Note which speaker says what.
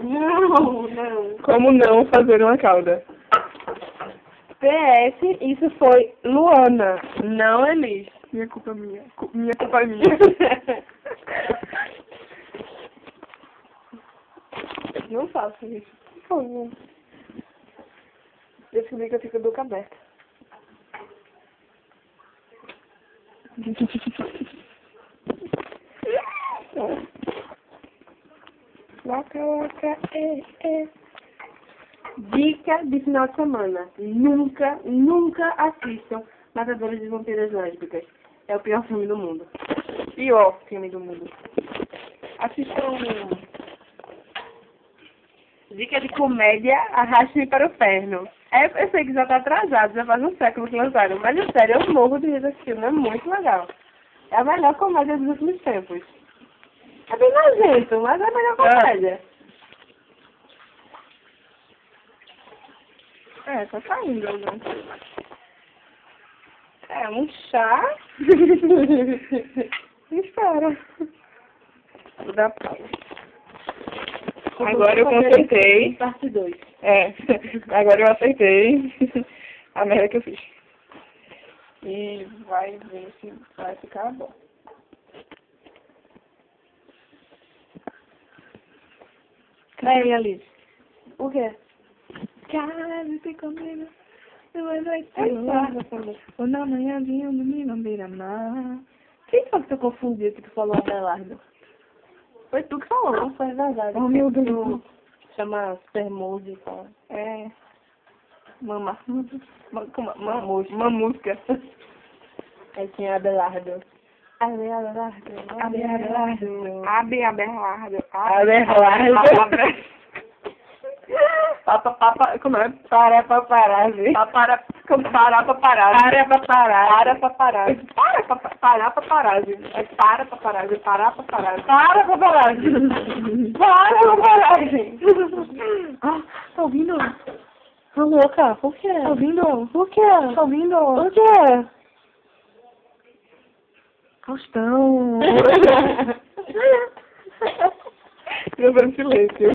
Speaker 1: Não, não.
Speaker 2: Como não fazer uma cauda?
Speaker 1: PS, isso foi Luana, não Elis.
Speaker 2: Minha culpa é minha. Minha culpa é minha.
Speaker 1: Não faço isso. Por favor. Descobri que eu fico boca aberta. Waka, waka, Dica de final de semana. Nunca assistam Matadores de Vampiras Lésbicas. É o pior filme do mundo. Pior filme do mundo. Assistam. Dica de comédia, Arraste-me para o Inferno. Eu sei que já tá atrasado, já faz um século que lançaram, mas sério, eu morro de rir desse filme, é muito legal. É a melhor comédia dos últimos tempos. É bem nojento, mas é a melhor comédia.
Speaker 2: Tá saindo, né?
Speaker 1: É um chá. Espera. Vou dar pausa.
Speaker 2: Agora eu consertei.
Speaker 1: Parte 2.
Speaker 2: Agora eu acertei a merda que eu fiz. E vai ver se vai ficar bom.
Speaker 1: Aí, Alice. O quê?
Speaker 2: Case comigo, duas noites
Speaker 1: O
Speaker 2: na manhãzinha, um domingo, beira-mar.
Speaker 1: Quem foi que tu confundiu que tu falou Abelardo? Foi tu que falou, não foi verdade.
Speaker 2: Oh, meu Deus.
Speaker 1: Chama Supermood e tal.
Speaker 2: Uma música.
Speaker 1: Aí tinha Abelardo.
Speaker 2: Abelardo. Como é?
Speaker 1: Para paparazzi.
Speaker 2: Para paparazzi.
Speaker 1: Ah, tá ouvindo? Tá louca? Por quê?
Speaker 2: Tá ouvindo?
Speaker 1: Por quê?
Speaker 2: Tá ouvindo?
Speaker 1: Por quê?
Speaker 2: Faustão. Meu silêncio.